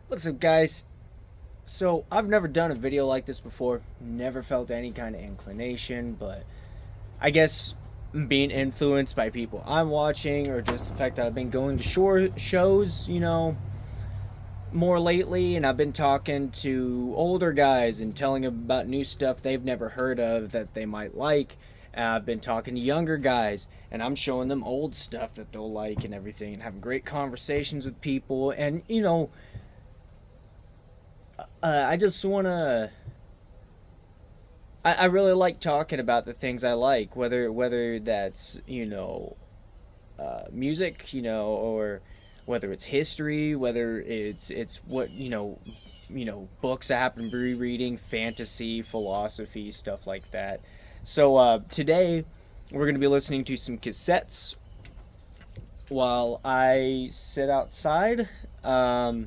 What's up, guys? So, I've never done a video like this before, never felt any kind of inclination, but I guess being influenced by people I'm watching, or just the fact that I've been going to shows, more lately, and I've been talking to older guys and telling them about new stuff they've never heard of that they might like. I've been talking to younger guys, and I'm showing them old stuff that they'll like and everything, and having great conversations with people, and I just wanna. I really like talking about the things I like, whether that's music, or whether it's history, whether it's what books I happen to be reading, fantasy, philosophy, stuff like that. So today we're gonna be listening to some cassettes while I sit outside. We're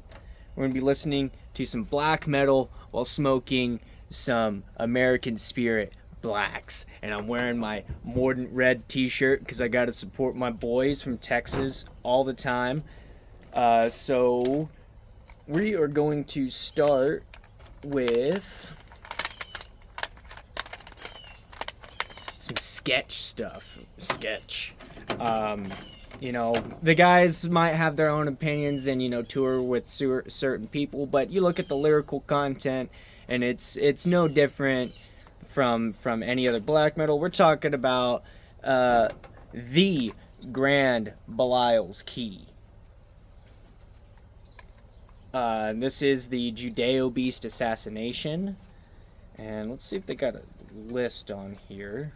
gonna be listening to some black metal while smoking some American Spirit blacks, and I'm wearing my Mordant Red T-shirt because I gotta support my boys from Texas all the time. So we are going to start with some sketch stuff. Sketch. Um, the guys might have their own opinions and tour with certain people, but you look at the lyrical content, and it's no different from any other black metal. We're talking about the Grand Belial's Key. This is the Judeo Beast Assassination, and let's see if they got a list on here.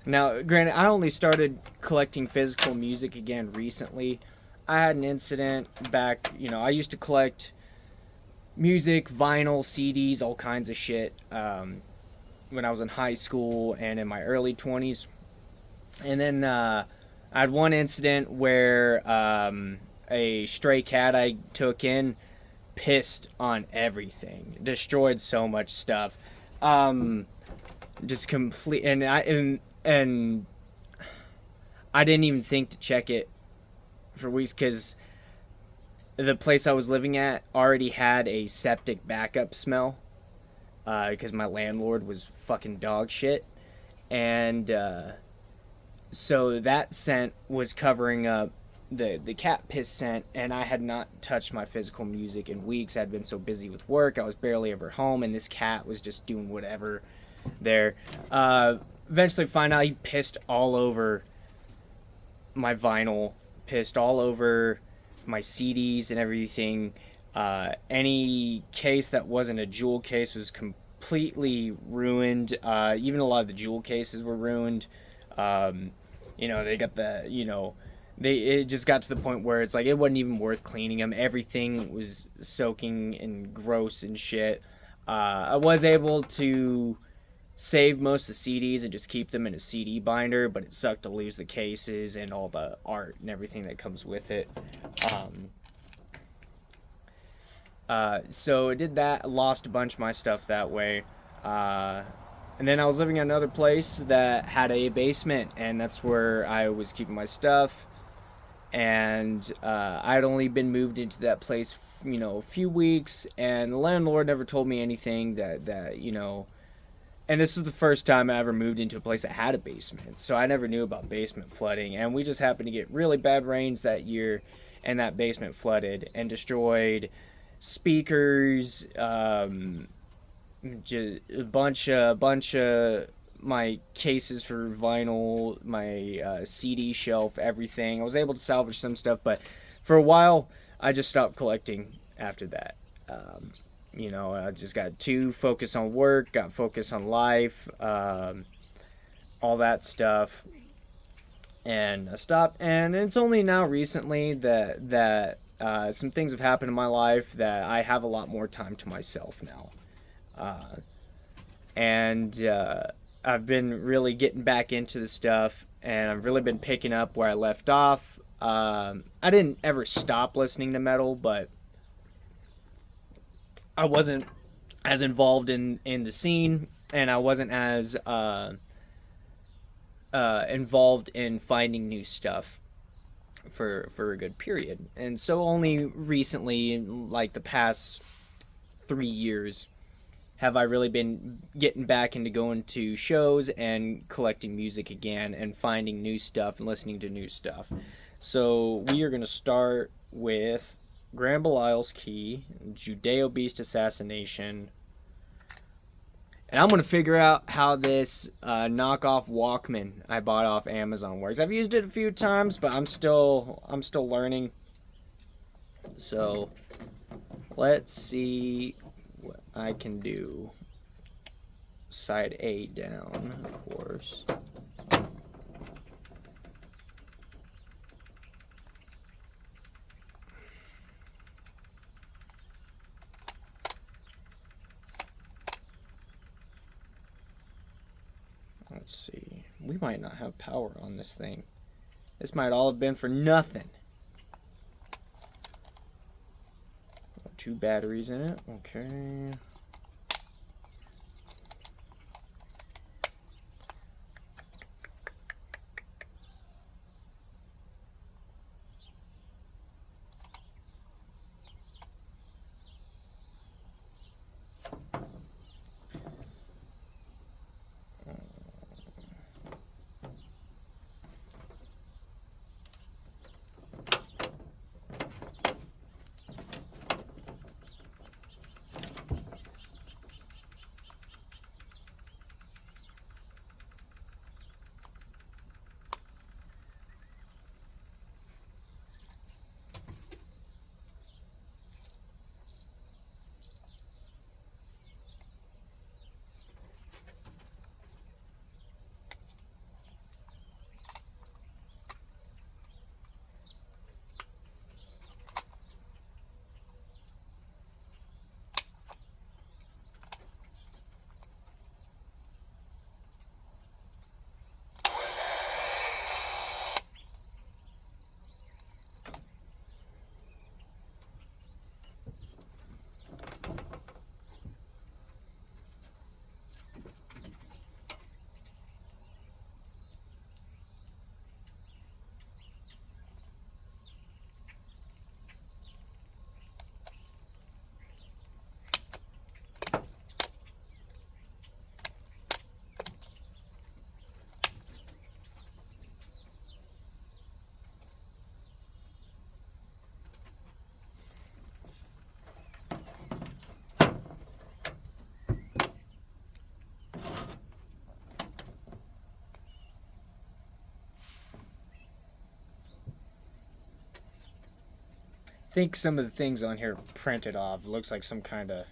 Now, granted, I only started collecting physical music again recently. I had an incident back, I used to collect music, vinyl, CDs, all kinds of shit when I was in high school and in my early 20s. And then I had one incident where a stray cat I took in pissed on everything, destroyed so much stuff. Just complete, and I didn't even think to check it for weeks because the place I was living at already had a septic backup smell because my landlord was fucking dog shit, and so that scent was covering up the cat piss scent, and I had not touched my physical music in weeks. I'd been so busy with work, I was barely ever home, and this cat was just doing whatever there. Eventually find out he pissed all over my vinyl, pissed all over my CDs and everything. Any case that wasn't a jewel case was completely ruined. Even a lot of the jewel cases were ruined. They got it just got to the point where it's like it wasn't even worth cleaning them. Everything was soaking and gross and shit. I was able to save most of the CDs and just keep them in a CD binder, but it sucked to lose the cases and all the art and everything that comes with it. So I did that. I lost a bunch of my stuff that way. And then I was living in another place that had a basement, and that's where I was keeping my stuff. And I had only been moved into that place, a few weeks, and the landlord never told me anything that and this is the first time I ever moved into a place that had a basement, so I never knew about basement flooding, and we just happened to get really bad rains that year, and that basement flooded and destroyed speakers, a bunch of my cases for vinyl, my CD shelf, everything. I was able to salvage some stuff, but for a while, I just stopped collecting after that. I just got too focused on work, got focused on life, all that stuff, and I stopped. And it's only now recently that some things have happened in my life that I have a lot more time to myself now, and I've been really getting back into the stuff, and I've really been picking up where I left off. I didn't ever stop listening to metal, but I wasn't as involved in the scene, and I wasn't as involved in finding new stuff for a good period. And so only recently, in like the past 3 years, have I really been getting back into going to shows and collecting music again and finding new stuff and listening to new stuff. So we are going to start with Grand Belial's Key, Judeo Beast Assassination, and I'm going to figure out how this knockoff Walkman I bought off Amazon works. I've used it a few times, but I'm still learning. So let's see what I can do. Side A down, of course. Let's see. We might not have power on this thing. This might all have been for nothing. 2 batteries in it. Okay. I think some of the things on here printed off. It looks like some kind of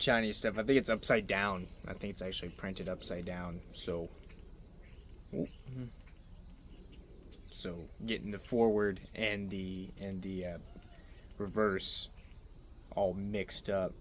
Chinese stuff. I think it's upside down. I think it's actually printed upside down. So, getting the forward and the reverse all mixed up.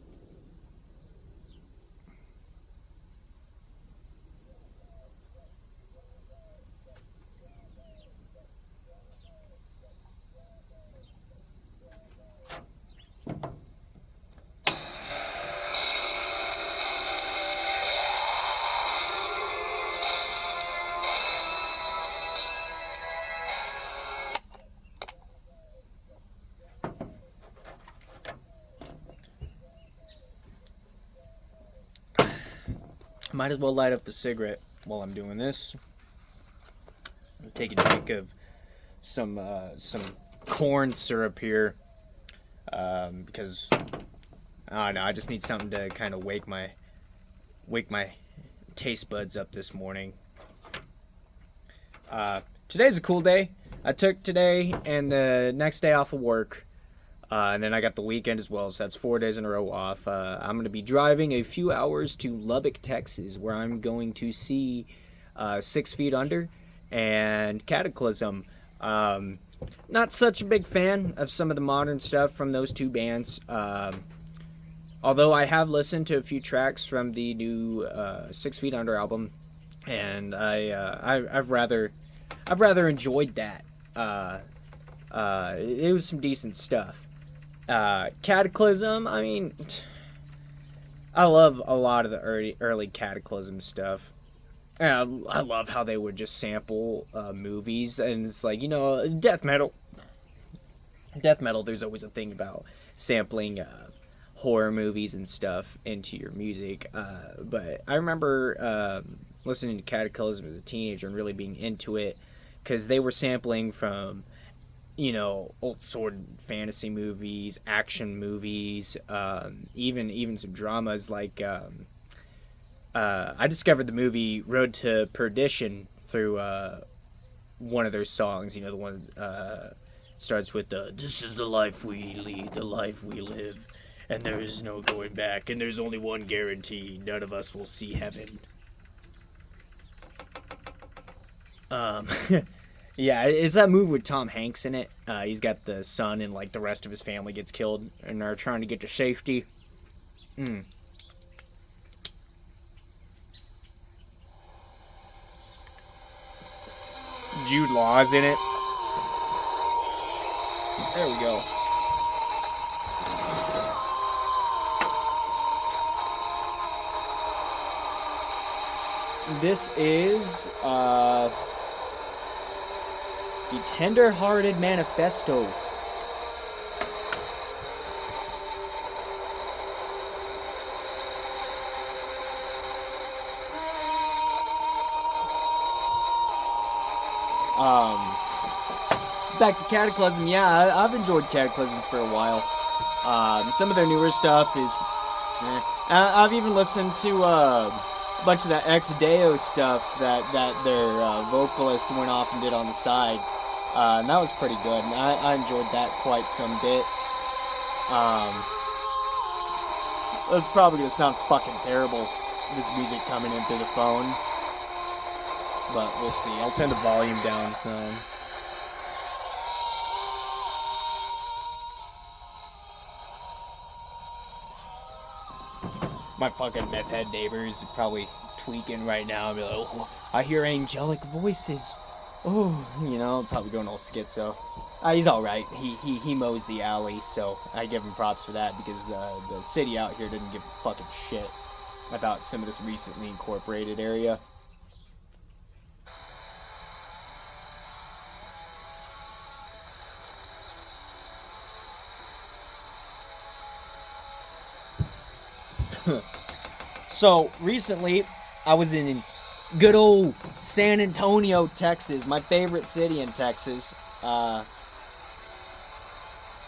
Might as well light up a cigarette while I'm doing this. Take a drink of some corn syrup here, because I don't know. I just need something to kind of wake my taste buds up this morning. Today's a cool day. I took today and the next day off of work. And then I got the weekend as well, so that's 4 days in a row off. I'm going to be driving a few hours to Lubbock, Texas, where I'm going to see 6 Feet Under and Cataclysm. Not such a big fan of some of the modern stuff from those two bands. Although I have listened to a few tracks from the new 6 Feet Under album, and I've rather enjoyed that. It was some decent stuff. Cataclysm, I mean, I love a lot of the early Cataclysm stuff. And I love how they would just sample movies, and it's like, death metal. There's always a thing about sampling horror movies and stuff into your music. But I remember listening to Cataclysm as a teenager and really being into it because they were sampling from old sword fantasy movies, action movies, even some dramas like. I discovered the movie Road to Perdition through one of their songs. The one starts with "This is the life we lead, the life we live, and there is no going back, and there's only one guarantee: none of us will see heaven." Um, yeah, it's that movie with Tom Hanks in it. He's got the son, and like the rest of his family gets killed, and they're trying to get to safety. Mm. Jude Law's in it. There we go. This is the Tender-Hearted Manifesto. Back to Cataclysm. Yeah, I've enjoyed Cataclysm for a while. Some of their newer stuff is. I've even listened to a bunch of that Ex Deo stuff that their vocalist went off and did on the side. And that was pretty good. And I enjoyed that quite some bit. That's probably going to sound fucking terrible, this music coming in through the phone. But we'll see. I'll turn the volume down some. My fucking meth head neighbors probably tweaking right now. I'll be like, oh, I hear angelic voices. Oh, probably going all schizo. He's all right. He mows the alley, so I give him props for that because the city out here didn't give a fucking shit about some of this recently incorporated area. So recently, I was in good old San Antonio, Texas, my favorite city in Texas.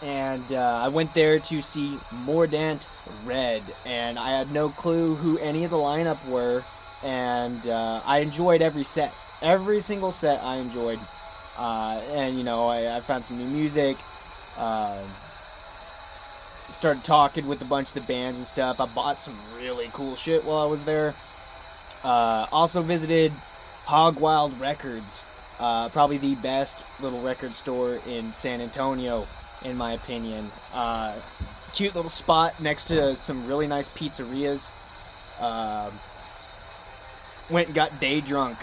And I went there to see Mordant Red, and I had no clue who any of the lineup were, and I enjoyed every set. Every single set I enjoyed. And I found some new music, started talking with a bunch of the bands and stuff. I bought some really cool shit while I was there. Also visited Hog Wild Records, probably the best little record store in San Antonio, in my opinion. Cute little spot next to some really nice pizzerias. Went and got day drunk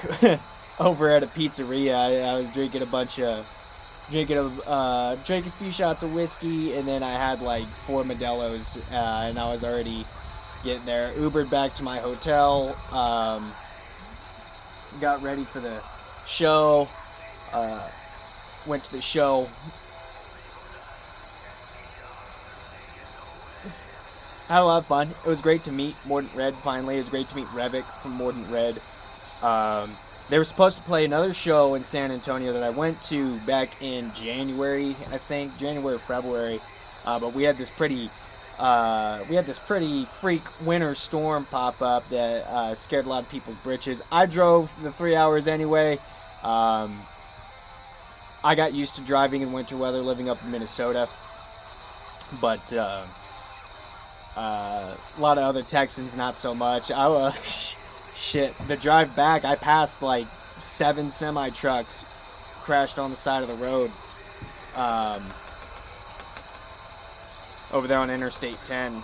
over at a pizzeria. I was drinking a few shots of whiskey, and then I had like 4 Modelo's, and I was already getting there. Ubered back to my hotel, got ready for the show, went to the show. Had a lot of fun. It was great to meet Mordant Red finally. It was great to meet Revik from Mordant Red. They were supposed to play another show in San Antonio that I went to back in January, I think, January or February. But we had this pretty freak winter storm pop up that scared a lot of people's britches. I drove the 3 hours anyway. I got used to driving in winter weather living up in Minnesota. But a lot of other Texans, not so much. Shit, the drive back, I passed like 7 semi-trucks crashed on the side of the road over there on Interstate 10,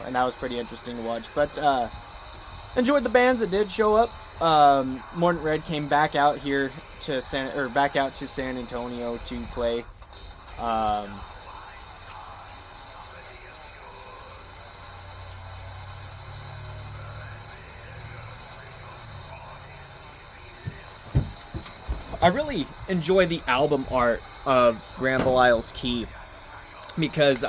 and that was pretty interesting to watch. But enjoyed the bands that did show up. Mordant Red came back out here to San Antonio to play. I really enjoy the album art of Grand Belial's Key because,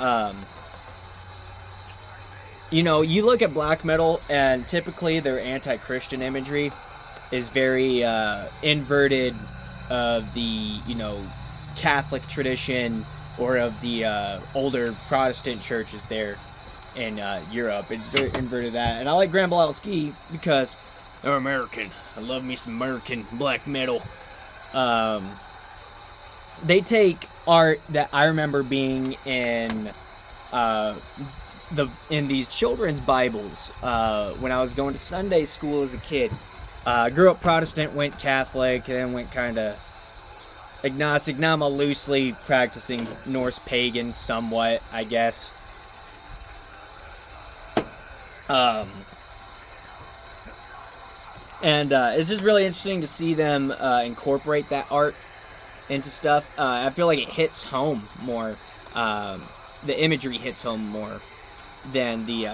you know, you look at black metal and typically their anti-Christian imagery is very inverted of the, you know, Catholic tradition or of the older Protestant churches there in Europe. It's very inverted that. And I like Grand Belial's Key because they're American. I love me some American black metal. They take art that I remember being in in these children's Bibles when I was going to Sunday school as a kid. Grew up Protestant, went Catholic, then went kind of agnostic. Now I'm loosely practicing Norse pagan somewhat, I guess. And it's just really interesting to see them incorporate that art into stuff. I feel like it hits home more. The imagery hits home more than the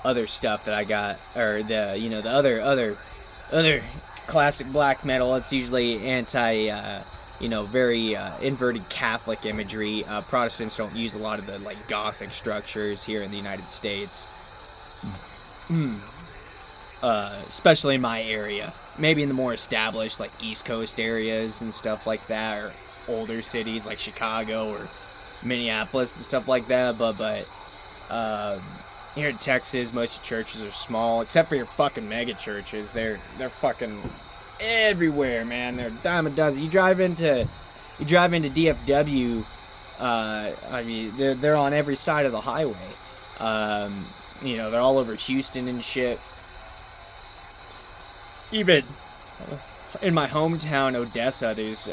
other stuff that I got, or the, you know, the other classic black metal. It's usually anti, you know, very inverted Catholic imagery. Protestants don't use a lot of the like Gothic structures here in the United States. Especially in my area. Maybe in the more established like East Coast areas and stuff like that, or older cities like Chicago or Minneapolis and stuff like that. But here in Texas, most of the churches are small, except for your fucking mega churches. They're fucking everywhere, man. They're a dime a dozen. You drive into DFW. I mean, they're on every side of the highway. You know, they're all over Houston and shit. Even in my hometown, Odessa, there's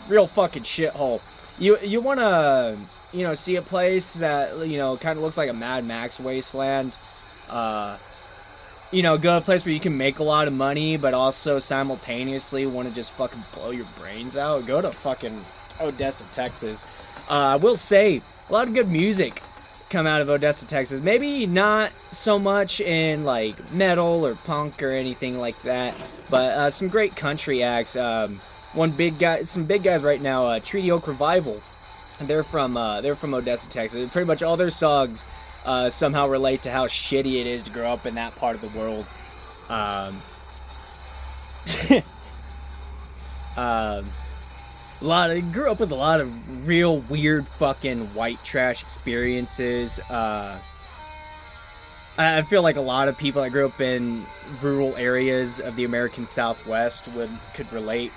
real fucking shithole. You want to, you know, see a place that, you know, kind of looks like a Mad Max wasteland. You know, go to a place where you can make a lot of money, but also simultaneously want to just fucking blow your brains out. Go to fucking Odessa, Texas. I will say, a lot of good music come out of Odessa, Texas. Maybe not so much in like metal or punk or anything like that, but some great country acts. Some big guys right now, Treaty Oak Revival. They're from Odessa, Texas. Pretty much all their songs somehow relate to how shitty it is to grow up in that part of the world. Grew up with a lot of real weird fucking white trash experiences. I feel like a lot of people that grew up in rural areas of the American Southwest could relate.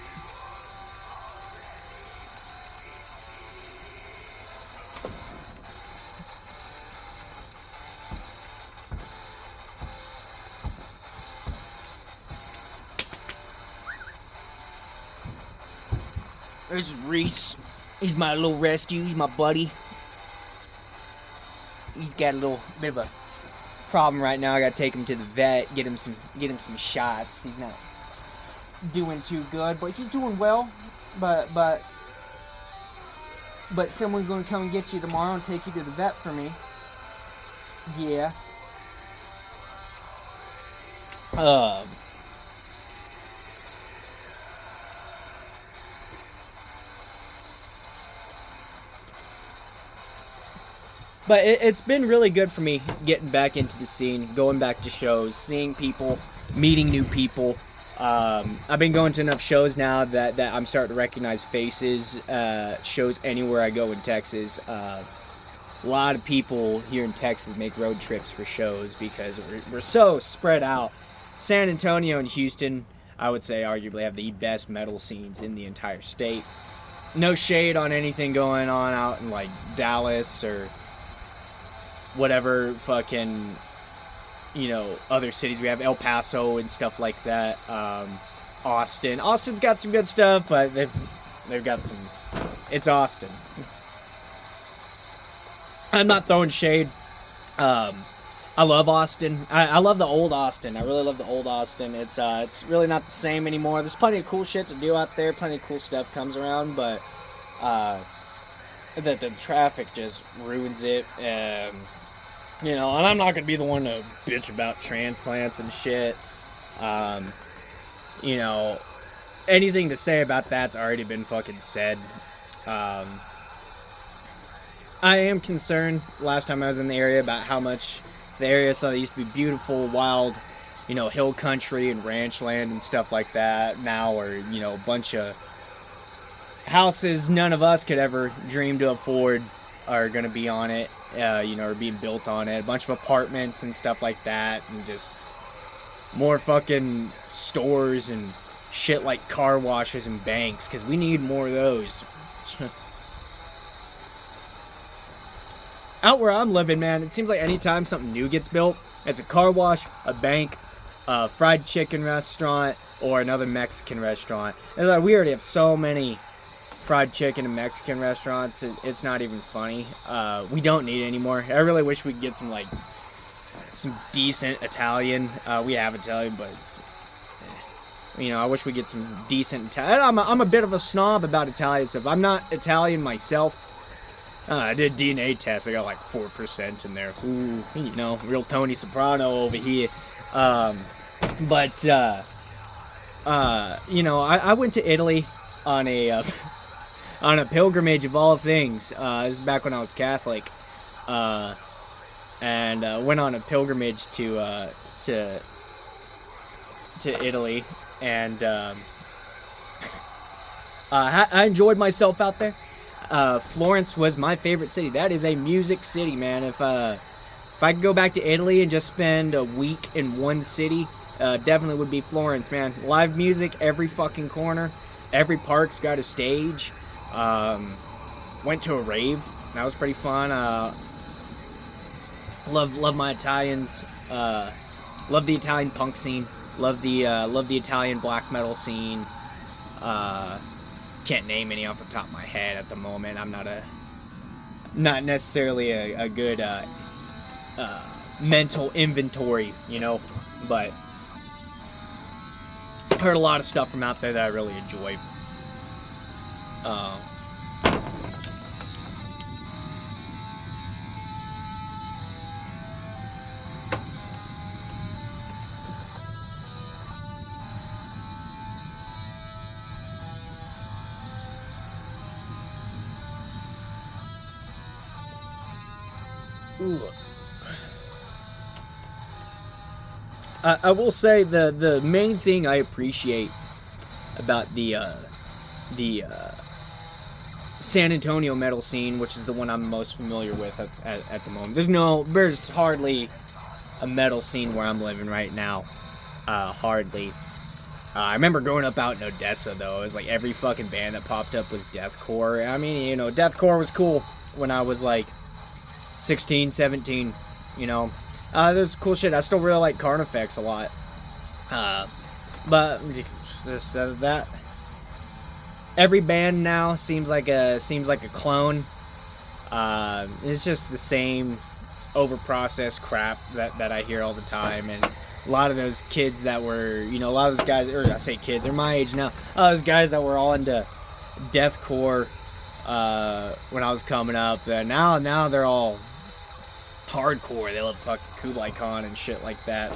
There's Reese. He's my little rescue. He's my buddy. He's got a little bit of a problem right now. I gotta take him to the vet, get him some shots. He's not doing too good, but he's doing well. But someone's gonna come and get you tomorrow and take you to the vet for me. Yeah. But it's been really good for me getting back into the scene, going back to shows, seeing people, meeting new people. I've been going to enough shows now that I'm starting to recognize faces, shows anywhere I go in Texas. A lot of people here in Texas make road trips for shows because we're so spread out. San Antonio and Houston, I would say, arguably have the best metal scenes in the entire state. No shade on anything going on out in like Dallas or whatever fucking, you know, other cities. We have El Paso and stuff like that. Austin's got some good stuff, but they've got some. It's Austin. I'm not throwing shade. I love Austin. I love the old Austin. I really love the old Austin. It's really not the same anymore. There's plenty of cool shit to do out there. Plenty of cool stuff comes around, but the traffic just ruins it. You know, and I'm not gonna be the one to bitch about transplants and shit. you know, anything to say about that's already been fucking said. Um, I am concerned last time I was in the area about how much the area saw used to be beautiful, wild, hill country and ranch land and stuff like that. Now are, a bunch of houses none of us could ever dream to afford are going to be on it, or being built on it. A bunch of apartments and stuff like that, and just more fucking stores and shit like car washes and banks, because we need more of those. Out where I'm living, man, it seems like anytime something new gets built, it's a car wash, a bank, a fried chicken restaurant, or another Mexican restaurant. And like, we already have so many fried chicken and Mexican restaurants, it's not even funny. We don't need it anymore. I really wish we could get some decent Italian. We have Italian, but it's, I wish we get some decent Italian. I'm a bit of a snob about Italian stuff. I'm not Italian myself. I did DNA test. I got like 4% in there. Ooh, real Tony Soprano over here. I went to Italy on a on a pilgrimage of all things. This is back when I was Catholic, and went on a pilgrimage to Italy, and I enjoyed myself out there. Florence was my favorite city. That is a music city, man. If I could go back to Italy and just spend a week in one city, definitely would be Florence, man. Live music every fucking corner. Every park's got a stage. Went to a rave. That was pretty fun. Love my Italians. Love the Italian punk scene. Love the Italian black metal scene. Can't name any off the top of my head at the moment. I'm not necessarily a good mental inventory, but heard a lot of stuff from out there that I really enjoy. Ooh. I will say the main thing I appreciate about the San Antonio metal scene, which is the one I'm most familiar with at the moment. There's hardly a metal scene where I'm living right now. Hardly. I remember growing up out in Odessa, though. It was like every fucking band that popped up was deathcore. I mean, deathcore was cool when I was like 16, 17, there's cool shit. I still really like Carnifex a lot. But that every band now seems like a clone. It's just the same overprocessed crap that I hear all the time, and a lot of those kids that were, a lot of those guys, or I say kids, they're my age now. Those guys that were all into deathcore when I was coming up, now they're all hardcore. They love fucking Kublai Khan and shit like that.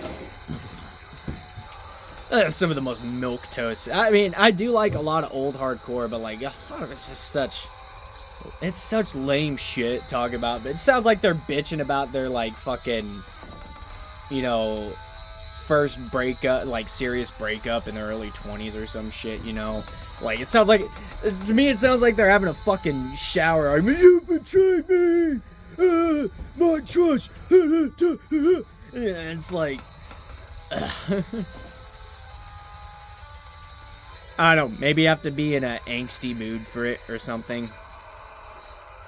Some of the most milquetoast. I mean, I do like a lot of old hardcore, but like a lot of it's just such lame shit to talk about. But it sounds like they're bitching about their like fucking, first breakup, like serious breakup in their early 20s or some shit. Like it sounds like, to me, it sounds like they're having a fucking shower argument. You betrayed me. My trust. And it's like, I don't know, maybe you have to be in an angsty mood for it or something.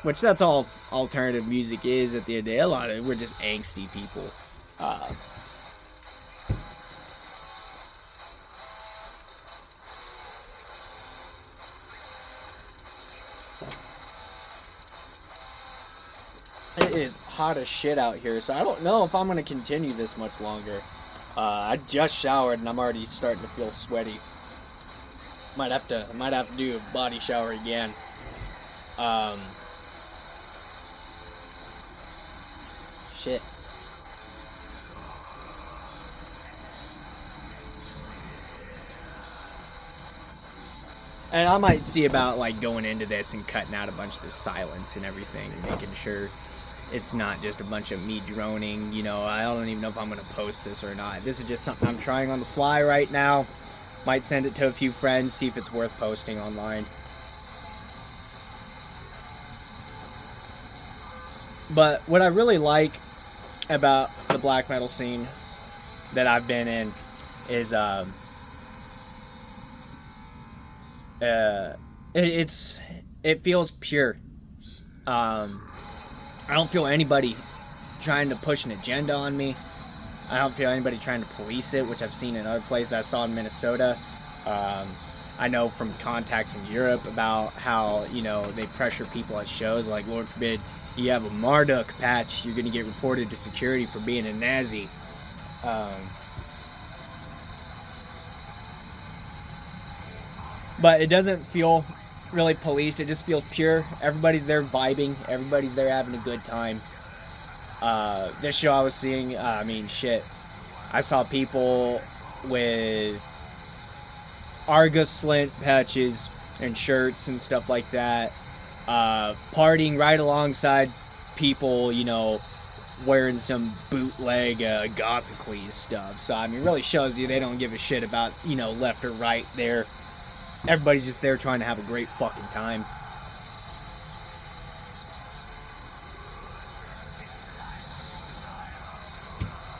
Which that's all alternative music is at the end of the day. A lot of it, we're just angsty people. It is hot as shit out here, so I don't know if I'm going to continue this much longer. I just showered and I'm already starting to feel sweaty. Might have to do a body shower again. Shit. And I might see about like going into this and cutting out a bunch of the silence and everything, and making sure it's not just a bunch of me droning. You know, I don't even know if I'm going to post this or not. This is just something I'm trying on the fly right now. Might send it to a few friends, see if it's worth posting online. But what I really like about the black metal scene that I've been in is it feels pure. I don't feel anybody trying to push an agenda on me. I don't feel anybody trying to police it, which I've seen in other places. I saw in Minnesota. I know from contacts in Europe about how, you know, they pressure people at shows, like, Lord forbid, you have a Marduk patch, you're going to get reported to security for being a Nazi. But it doesn't feel really policed. It just feels pure. Everybody's there vibing. Everybody's there having a good time. This show I was seeing, I mean, shit. I saw people with Argus Slint patches and shirts and stuff like that, partying right alongside people, you know, wearing some bootleg Gothicles stuff. So, I mean, it really shows you they don't give a shit about, you know, left or right there. Everybody's just there trying to have a great fucking time.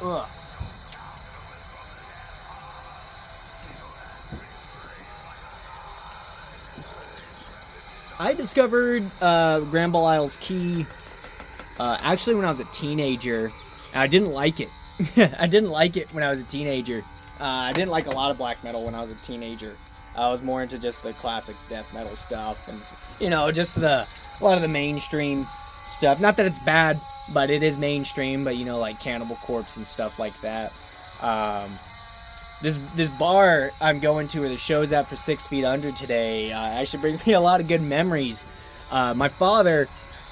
Ugh. I discovered Grand Belial's Key actually when I was a teenager, and I didn't like it. I didn't like it when I was a teenager. I didn't like a lot of black metal when I was a teenager. I was more into just the classic death metal stuff, and, you know, just a lot of the mainstream stuff. Not that it's bad, but it is mainstream. But, you know, like Cannibal Corpse and stuff like that. This bar I'm going to where the show's at for 6 Feet Under today actually brings me a lot of good memories. My father,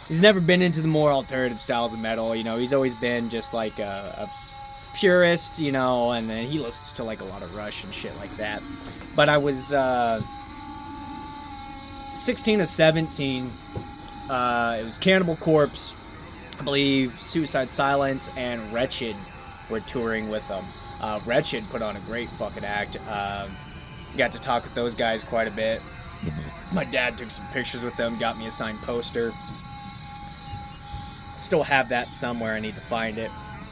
he's never been into the more alternative styles of metal. You know, he's always been just like a purist, you know, and then he listens to like a lot of Rush and shit like that. But I was 16 or 17. It was Cannibal Corpse, I believe Suicide Silence, and Wretched were touring with them. Wretched put on a great fucking act. Got to talk with those guys quite a bit. My dad took some pictures with them, got me a signed poster. Still have that somewhere. I need to find it.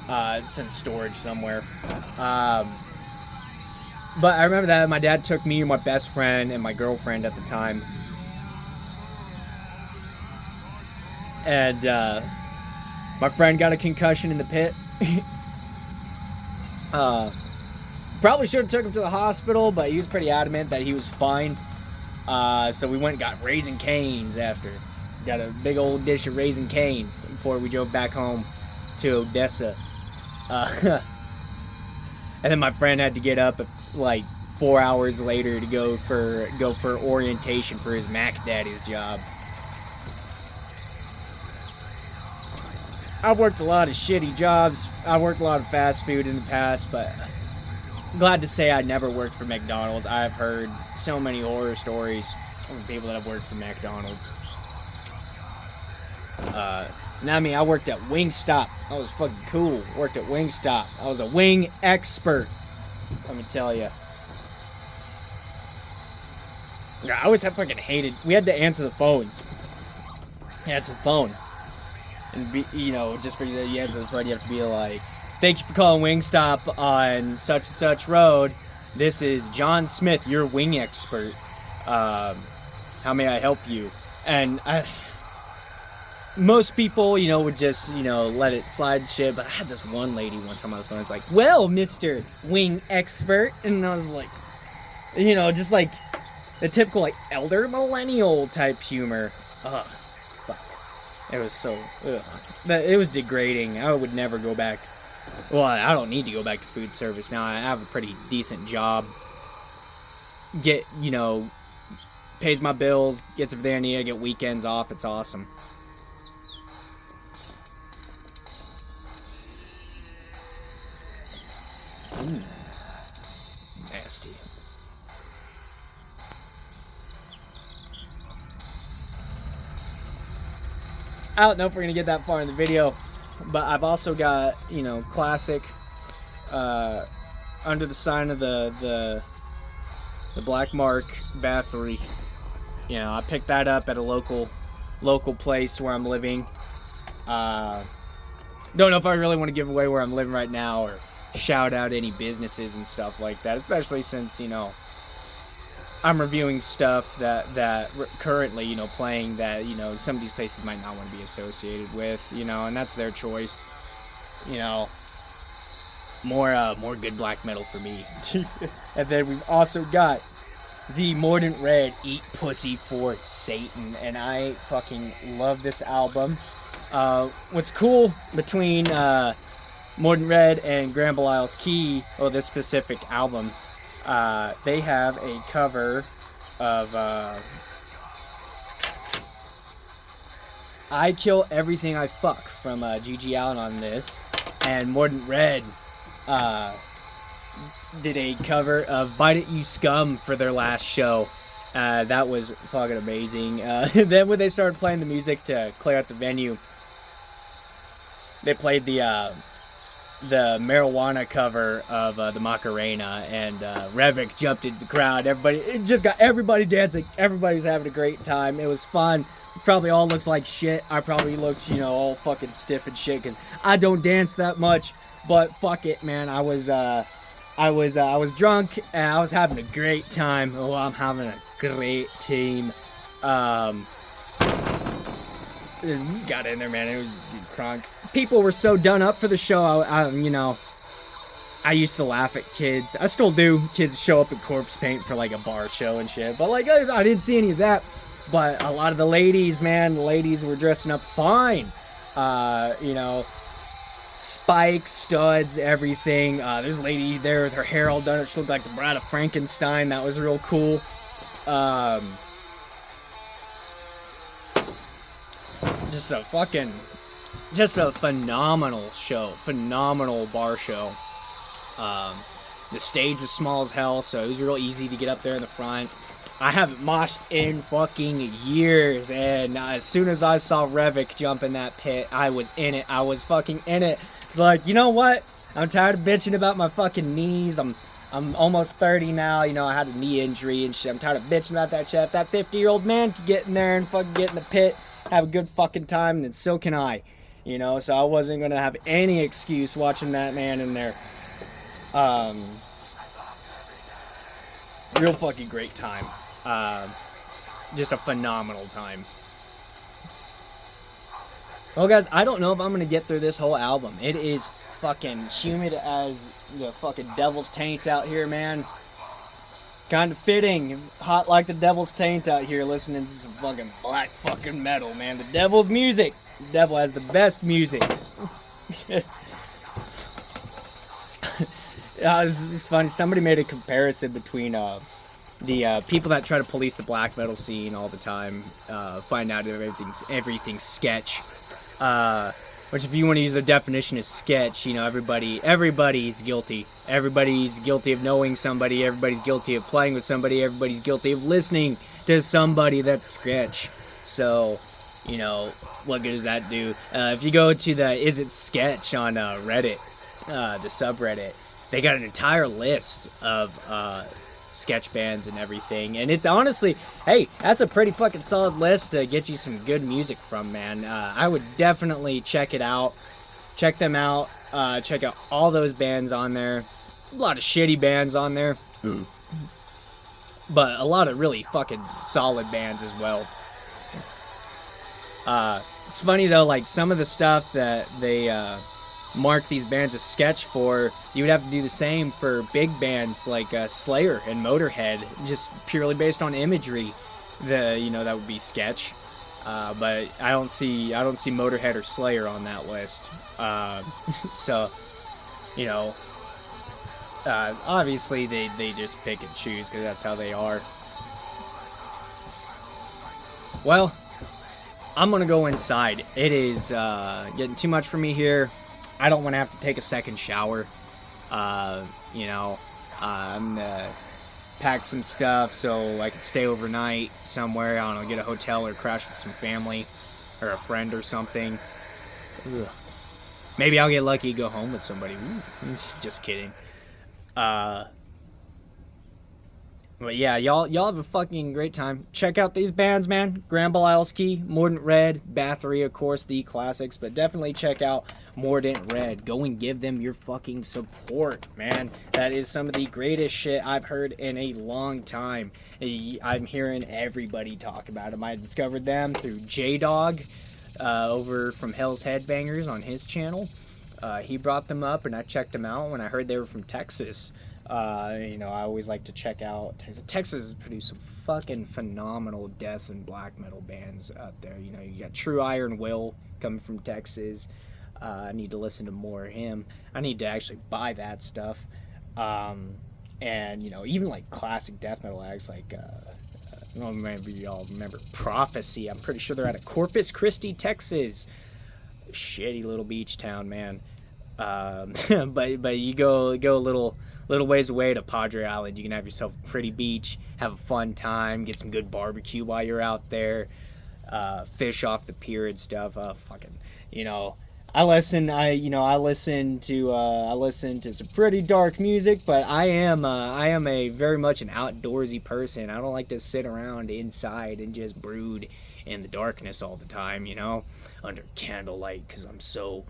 It's in storage somewhere. But I remember that my dad took me, my best friend, and my girlfriend at the time. And my friend got a concussion in the pit. Probably should have took him to the hospital, but he was pretty adamant that he was fine. So we went and got Raisin Canes after. Got a big old dish of Raisin Canes before we drove back home to Odessa. And then my friend had to get up like 4 hours later to go for orientation for his Mac Daddy's job. I've worked a lot of shitty jobs. I've worked a lot of fast food in the past, but I'm glad to say I never worked for McDonald's. I've heard so many horror stories from people that have worked for McDonald's. I worked at Wingstop. I was fucking cool. Worked at Wingstop. I was a wing expert. Let me tell you. I always have fucking hated. We had to answer the phones. Answer the phone. And be, you know, just for you to answer the phone, you have to be like, "Thank you for calling Wingstop on such and such road. This is John Smith, your wing expert. How may I help you?" And most people, you know, would just, you know, let it slide shit. But I had this one lady one time on the phone. It's like, "Well, Mr. Wing Expert," and I was like, you know, just like the typical like elder millennial type humor. Ugh, fuck. It was so it was degrading. I would never go back. Well, I don't need to go back to food service now. I have a pretty decent job. Get, you know, pays my bills, gets everything I need. I get weekends off. It's awesome. Nasty. I don't know if we're gonna get that far in the video, but I've also got, you know, classic under the sign of the Black Mark Bathory. You know, I picked that up at a local place where I'm living. Don't know if I really want to give away where I'm living right now or shout out any businesses and stuff like that, especially since, you know, I'm reviewing stuff that currently, you know, playing that, you know, some of these places might not want to be associated with, you know, and that's their choice. You know, more good black metal for me. And then we've also got the Mordant Red Eat Pussy for Satan, and I fucking love this album. What's cool between Mordant Red and Grand Belial's Key, or this specific album, they have a cover of I Kill Everything I Fuck from G.G. Allen on this, and Mordant Red did a cover of Bite It You Scum for their last show. That was fucking amazing. Then when they started playing the music to clear out the venue, they played the marijuana cover of the Macarena, and Revik jumped into the crowd. It just got everybody dancing. Everybody's having a great time. It was fun. Probably all looked like shit. I probably looked, you know, all fucking stiff and shit because I don't dance that much. But fuck it, man. I was drunk and I was having a great time. Oh, I'm having a great team. We got in there, man. It was crunk. People were so done up for the show. You know, I used to laugh at kids. I still do. Kids show up in corpse paint for like a bar show and shit. But like, I didn't see any of that. But a lot of the ladies, man, the ladies were dressing up fine. You know, spikes, studs, everything. There's a lady there with her hair all done. She looked like the Bride of Frankenstein. That was real cool. Just a phenomenal show. Phenomenal bar show. The stage was small as hell, so it was real easy to get up there in the front. I haven't moshed in fucking years, and as soon as I saw Revik jump in that pit, I was in it. I was fucking in it. It's like, you know what? I'm tired of bitching about my fucking knees. I'm almost 30 now. You know, I had a knee injury and shit. I'm tired of bitching about that shit. If that 50-year-old man could get in there and fucking get in the pit, have a good fucking time, then so can I. You know, so I wasn't gonna have any excuse watching that man in there. Real fucking great time. Just a phenomenal time. Well, guys, I don't know if I'm gonna get through this whole album. It is fucking humid as the fucking devil's taint out here, man. Kind of fitting, hot like the devil's taint out here, listening to some fucking black fucking metal, man. The devil's music. The devil has the best music. It's funny. Somebody made a comparison between the people that try to police the black metal scene all the time, find out everything's sketch. Which, if you want to use the definition of sketch, you know, everybody's guilty. Everybody's guilty of knowing somebody. Everybody's guilty of playing with somebody. Everybody's guilty of listening to somebody that's sketch. So, you know, what good does that do? If you go to the Is It Sketch on Reddit, the subreddit, they got an entire list of sketch bands and everything, and it's honestly, hey, that's a pretty fucking solid list to get you some good music from, man. I would definitely check them out, check out all those bands on there. A lot of shitty bands on there, but a lot of really fucking solid bands as well. It's funny though, like some of the stuff that they mark these bands as sketch for, you would have to do the same for big bands like Slayer and Motorhead, just purely based on imagery. That would be sketch. But I don't see Motorhead or Slayer on that list. So, you know, obviously they just pick and choose because that's how they are. Well, I'm gonna go inside. It is getting too much for me here. I don't want to have to take a second shower. I'm gonna pack some stuff so I can stay overnight somewhere. I don't know, get a hotel or crash with some family. or a friend or something. Ugh. Maybe I'll get lucky, go home with somebody. Ooh, just kidding. Uh, But yeah, y'all have a fucking great time. Check out these bands, man. Graham Bilowski, Mordant Red, Bathory, of course, the classics. But definitely check out Mordant Red. Go and give them your fucking support, man. That is some of the greatest shit I've heard in a long time. I'm hearing everybody talk about them. I discovered them through J-Dog over from Hell's Headbangers on his channel. He brought them up, and I checked them out when I heard they were from Texas. I always like to check out Texas has produced some fucking phenomenal death and black metal bands out there. You got True Iron Will coming from Texas. I need to listen to more of him. I need to actually buy that stuff. And even like classic death metal acts like I don't know, maybe y'all remember Prophecy. I'm pretty sure they're out of Corpus Christi, Texas. Shitty little beach town, man. But you go a little ways away to Padre Island. You can have yourself a pretty beach, have a fun time, get some good barbecue while you're out there, fish off the pier and stuff. I listen to some pretty dark music, but I am a very much an outdoorsy person. I don't like to sit around inside and just brood in the darkness all the time, under candlelight, because I'm so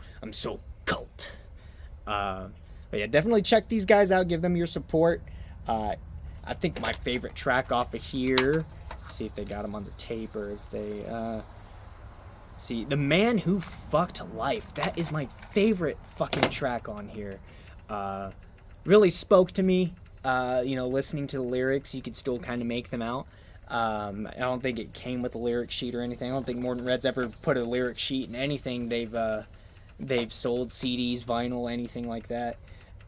cult. But yeah, definitely check these guys out. Give them your support. I think my favorite track off of here. See if they got them on the tape or if they. See, The Man Who Fucked Life. That is my favorite fucking track on here. Really spoke to me. Listening to the lyrics, you could still kind of make them out. I don't think it came with a lyric sheet or anything. I don't think Mordant Red's ever put a lyric sheet in anything they've sold, CDs, vinyl, anything like that.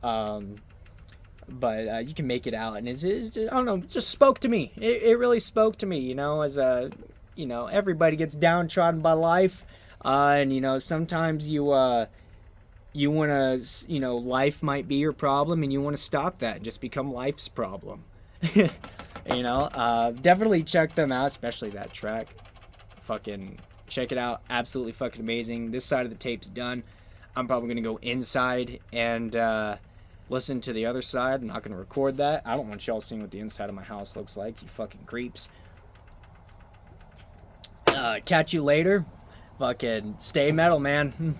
But you can make it out, and it's just, I don't know, it just spoke to me. It really spoke to me, as everybody gets downtrodden by life, and sometimes you want to, life might be your problem, and you want to stop that and just become life's problem. Definitely check them out, especially that track. Fucking check it out. Absolutely fucking amazing. This side of the tape's done. I'm probably going to go inside and listen to the other side. I'm not going to record that. I don't want y'all seeing what the inside of my house looks like, you fucking creeps. Catch you later. Fucking stay metal, man.